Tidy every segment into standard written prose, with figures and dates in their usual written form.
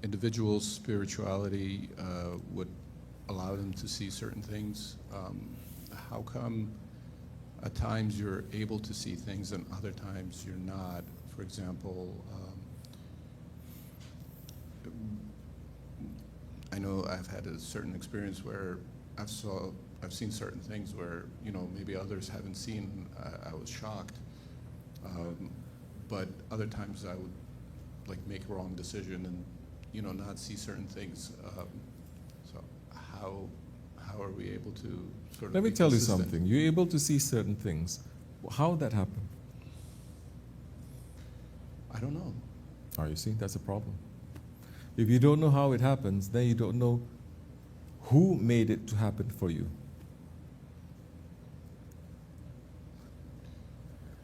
individuals' spirituality would allow them to see certain things. How come at times you're able to see things and other times you're not? For example, I know I've had a certain experience where I've seen certain things where, you know, maybe others haven't seen. I was shocked. But other times I would like make a wrong decision and, you know, not see certain things. So how are we able to sort of Let me be tell you consistent? something. You're able to see certain things. How that happen? I don't know. Oh, you see, that's a problem. If you don't know how it happens, then you don't know who made it to happen for you.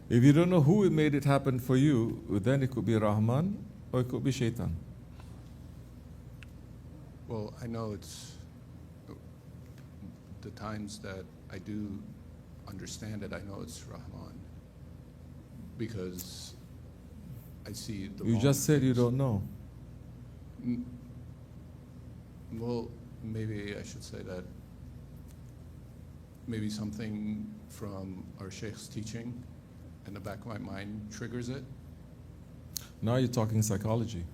If you don't know who made it happen for you, then it could be Rahman or it could be Shaitan. Well, I know it's the times that I do understand it, I know it's Rahman. Because I see the You wrong just said you things. don't know. Well, maybe I should say that maybe something from our Sheikh's teaching in the back of my mind triggers it. Now you're talking psychology.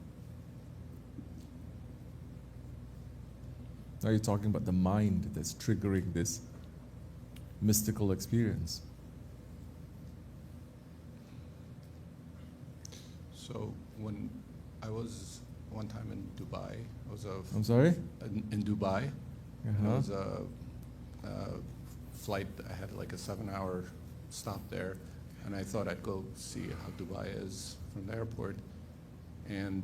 Now you're talking about the mind that's triggering this mystical experience. So when I was one time in Dubai, I was I'm sorry? in Dubai. Uh-huh. It was a flight. I had like a 7-hour stop there, and I thought I'd go see how Dubai is from the airport. And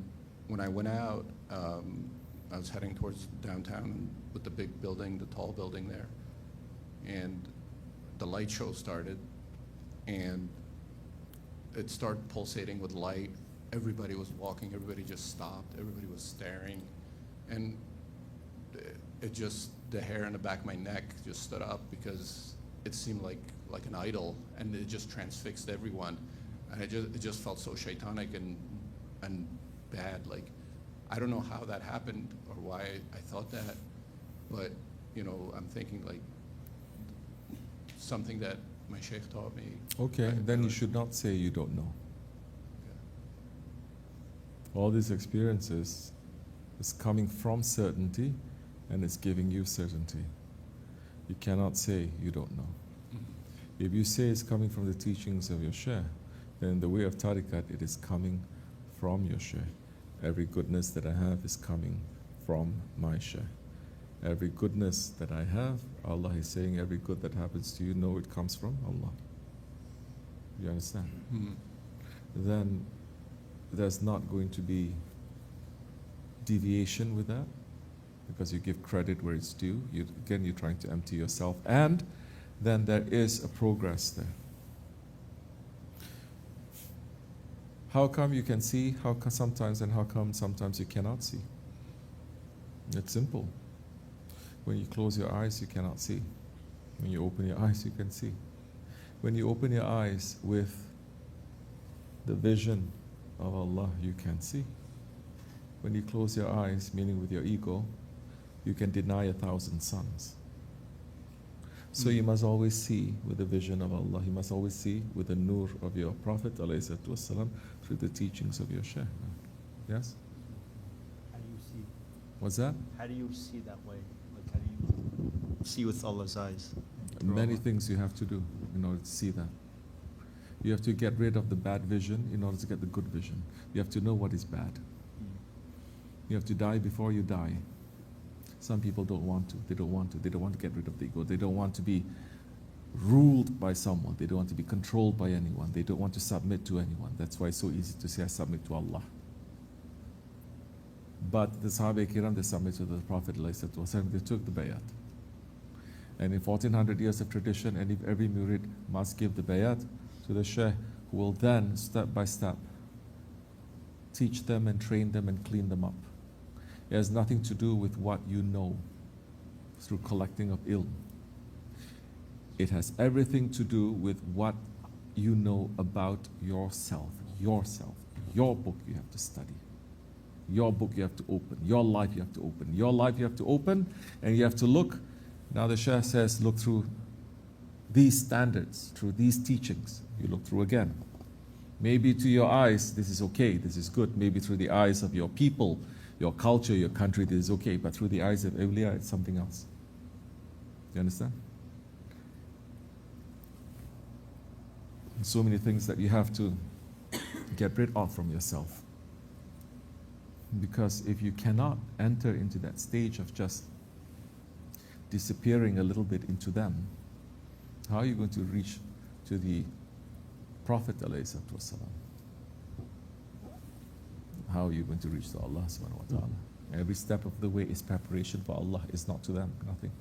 when I went out, I was heading towards downtown with the big building, the tall building there, and the light show started, and it started pulsating with light. Everybody was walking, everybody just stopped, everybody was staring, and it just, the hair on the back of my neck just stood up because it seemed like an idol, and it just transfixed everyone, and it just felt so shaitanic and bad. Like, I don't know how that happened or why I thought that, but you know, I'm thinking like something that my sheikh taught me. Okay, then you should not say you don't know. All these experiences is coming from certainty and it's giving you certainty. You cannot say you don't know. Mm-hmm. If you say it's coming from the teachings of your Shaykh, then in the way of tariqat, it is coming from your Shaykh. Every goodness that I have is coming from my Shaykh. Every goodness that I have, Allah is saying, every good that happens to you, know it comes from Allah. You understand? Mm-hmm. Then there's not going to be deviation with that because you give credit where it's due. Again, you're trying to empty yourself, and then there is a progress there. How come you can see? How come sometimes, and how come sometimes you cannot see? It's simple. When you close your eyes, you cannot see. When you open your eyes, you can see. When you open your eyes with the vision of Allah, you can see. When you close your eyes, meaning with your ego, you can deny 1,000 suns. So you must always see with the vision of Allah. You must always see with the nur of your Prophet ﷺ, through the teachings of your Shaykh. Yes? How do you see? What's that? How do you see that way? Like, how do you see with Allah's eyes? Many things you have to do in order to see that. You have to get rid of the bad vision in order to get the good vision. You have to know what is bad. You have to die before you die. Some people don't want to. They don't want to. They don't want to get rid of the ego. They don't want to be ruled by someone. They don't want to be controlled by anyone. They don't want to submit to anyone. That's why it's so easy to say, I submit to Allah. But the Sahaba Kiram, they submit to the Prophet, they took the bayat. And in 1400 years of tradition, and if every murid must give the bayat to the Shaykh, who will then, step by step, teach them and train them and clean them up. It has nothing to do with what you know through collecting of ilm. It has everything to do with what you know about yourself, your book you have to study. Your book you have to open. Your life you have to open. Your life you have to open, and you have to look. Now the Shah says, look through these standards, through these teachings. You look through again. Maybe to your eyes, this is okay, this is good. Maybe through the eyes of your people, your culture, your country, this is okay. But through the eyes of Awliya, it's something else. You understand? So many things that you have to get rid of from yourself. Because if you cannot enter into that stage of just disappearing a little bit into them, how are you going to reach to the Prophet ﷺ? How are you going to reach to Allah subhanahu wa ta'ala? Every step of the way is preparation for Allah, it's not to them, nothing.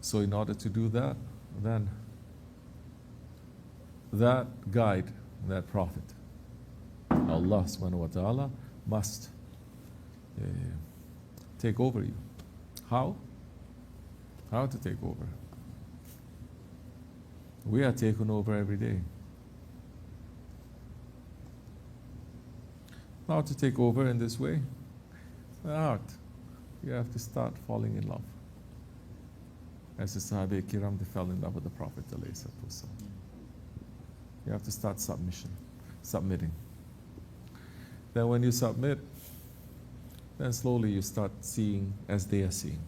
So in order to do that, then that guide, that Prophet, Allah subhanahu wa ta'ala must take over you. How? How to take over? We are taken over every day. How to take over in this way? The heart. You have to start falling in love. As the Sahaba Kiram, they fell in love with the Prophet ﷺ. You have to start submitting. Then when you submit, then slowly you start seeing as they are seeing.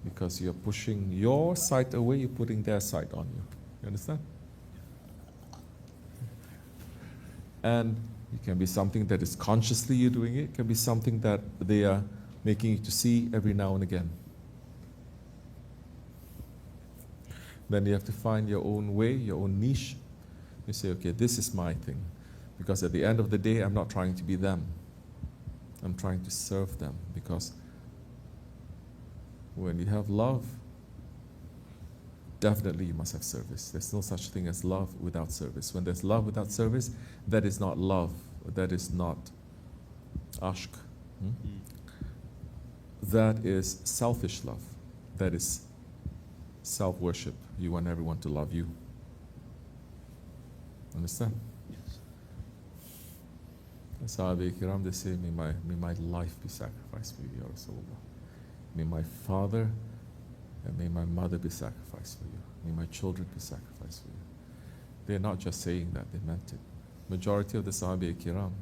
Because you're pushing your sight away, you're putting their sight on you. You understand? And it can be something that is consciously you doing it. It can be something that they are making you to see every now and again. Then you have to find your own way, your own niche. You say, okay, this is my thing. Because at the end of the day, I'm not trying to be them. I'm trying to serve them. Because when you have love, definitely you must have service. There's no such thing as love without service. When there's love without service, that is not love. That is not ashq. That is selfish love. That is self-worship. You want everyone to love you. Understand? Yes. The Sahaba Kiram, they say, may my life be sacrificed for you, Ya Rasulullah. May my father and may my mother be sacrificed for you. May my children be sacrificed for you. They're not just saying that, they meant it. Majority of the Sahaba Kiram,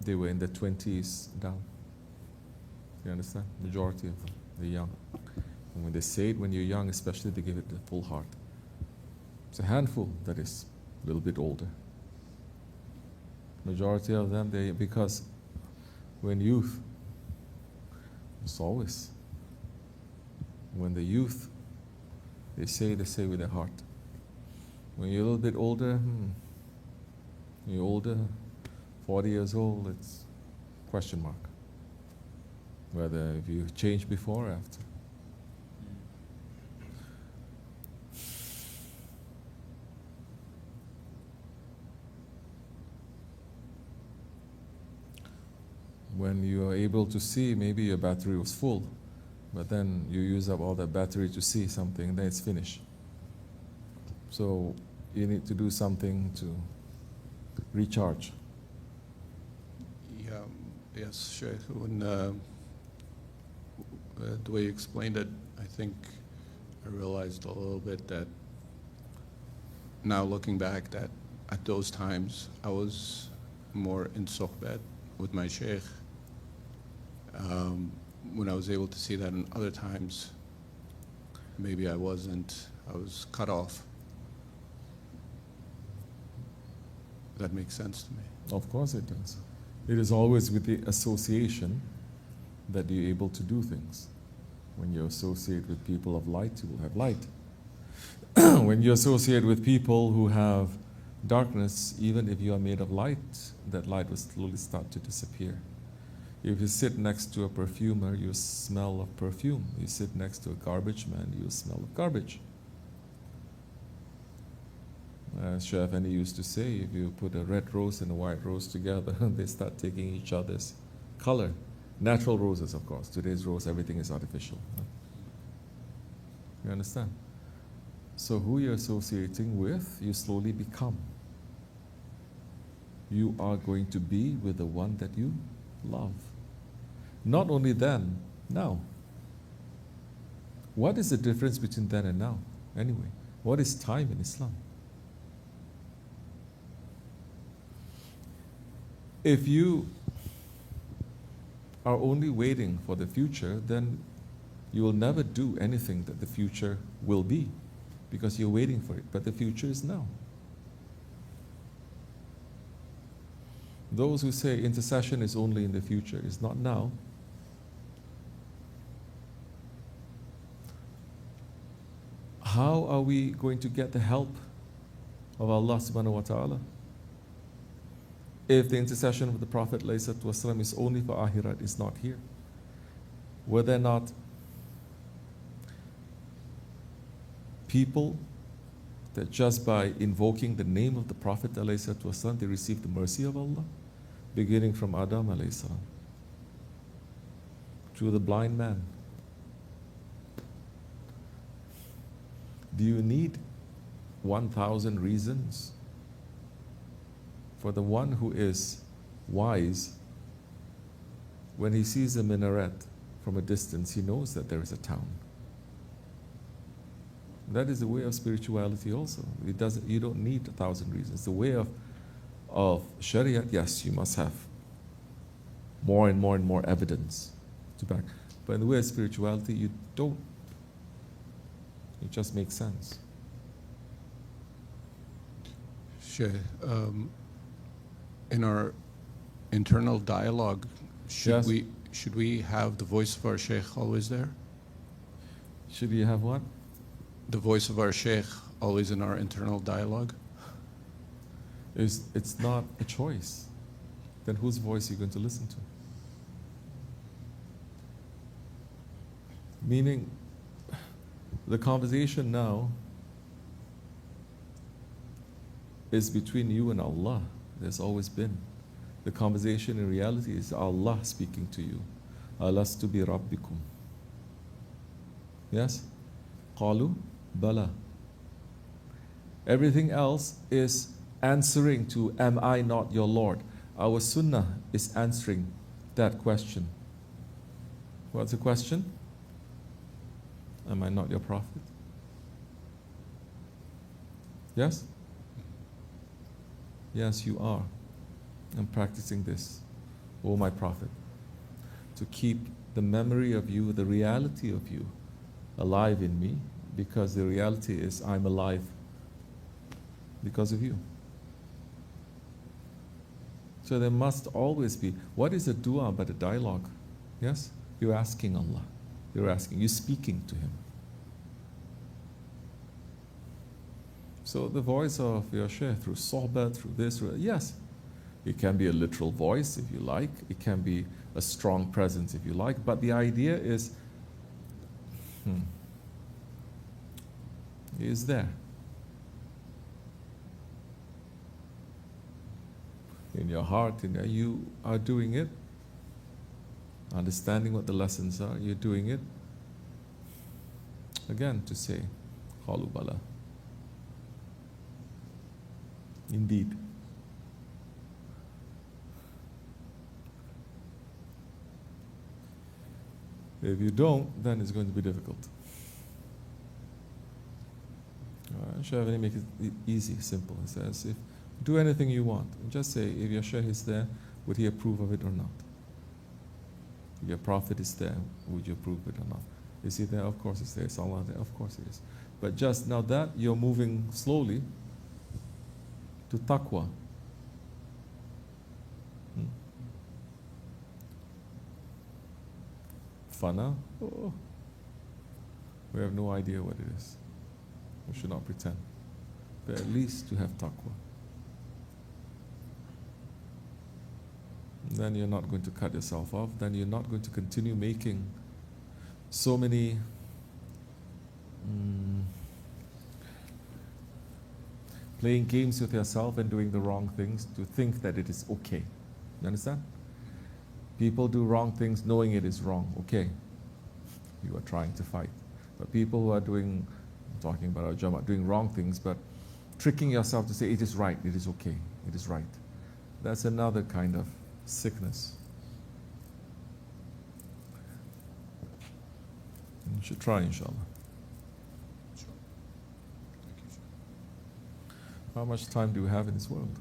they were in their 20s down. You understand? Majority of them, they're young. And when they say it when you're young, especially, they give it the full heart. It's a handful that is a little bit older. Majority of them, because when youth, it's always, when the youth, they say with their heart. When you're a little bit older, you're older, 40 years old, it's question mark. Whether if you changed before or after. When you are able to see, maybe your battery was full, but then you use up all that battery to see something, then it's finished. So you need to do something to recharge. Yeah, yes, Sheikh. When the way you explained it, I think I realized a little bit that now looking back that at those times I was more in sohbet with my Sheikh. When I was able to see that in other times, maybe I wasn't, I was cut off. That makes sense to me. Of course it does. It is always with the association that you're able to do things. When you associate with people of light, you will have light. When you associate with people who have darkness, even if you are made of light, that light will slowly start to disappear. If you sit next to a perfumer, you smell of perfume. You sit next to a garbage man, you smell of garbage. As Shaykh Effendi used to say, if you put a red rose and a white rose together, they start taking each other's color. Natural roses, of course. Today's rose, everything is artificial. You understand? So who you're associating with, you slowly become. you are going to be with the one that you love. Not only then, now. What is the difference between then and now? Anyway, what is time in Islam? If you are only waiting for the future, then you will never do anything that the future will be, because you're waiting for it. But the future is now. Those who say intercession is only in the future, is not now. How are we going to get the help of Allah subhanahu wa ta'ala if the intercession of the Prophet ﷺ is only for Akhirat, is not here? Were there not people that just by invoking the name of the Prophet ﷺ, they received the mercy of Allah, beginning from Adam ﷺ to the blind man? Do you need 1,000 reasons for the one who is wise? When he sees a minaret from a distance, he knows that there is a town. That is the way of spirituality also. You don't need 1,000 reasons. The way of Sharia, yes, you must have more and more and more evidence to back. But in the way of spirituality, you don't. It just makes sense. Sheikh, in our internal dialogue, should we have the voice of our Sheikh always there? Should we have what? The voice of our Sheikh always in our internal dialogue? It's not a choice. Then whose voice are you going to listen to? Meaning, the conversation now is between you and Allah. There's always been. The conversation in reality is Allah speaking to you. Alastu bi rabbikum. Yes? Qalu bala. Everything else is answering to, am I not your Lord? Our sunnah is answering that question. What's the question? Am I not your prophet? Yes? Yes, you are. I'm practicing this, O my prophet, to keep the memory of you, the reality of you, alive in me, because the reality is I'm alive because of you. So there must always be, what is a dua but a dialogue? Yes? You're asking Allah. You're speaking to Him. So the voice of your Shaykh through sohbah, through this, yes, it can be a literal voice if you like, it can be a strong presence if you like, but the idea is, He is there. In your heart, you are doing it, understanding what the lessons are, you're doing it. Again, to say, Qalu bala. Indeed. If you don't, then it's going to be difficult. Shaykh make it easy, simple. It says, if do anything you want. Just say, if your Shaykh is there, would he approve of it or not? If your Prophet is there, would you approve of it or not? Is he there? Of course he's there. Is Allah there? Of course he is. But just now that you're moving slowly to taqwa. Fana? Oh, we have no idea what it is. We should not pretend. But at least to have taqwa. Then you're not going to cut yourself off. Then you're not going to continue making so many playing games with yourself and doing the wrong things to think that it is okay. You understand? People do wrong things knowing it is wrong. Okay. You are trying to fight. But people who are doing, I'm talking about our Jamaat, doing wrong things, but tricking yourself to say it is right, it is okay, it is right. That's another kind of sickness. You should try, inshallah. Sure. Thank you, sir. How much time do we have in this world?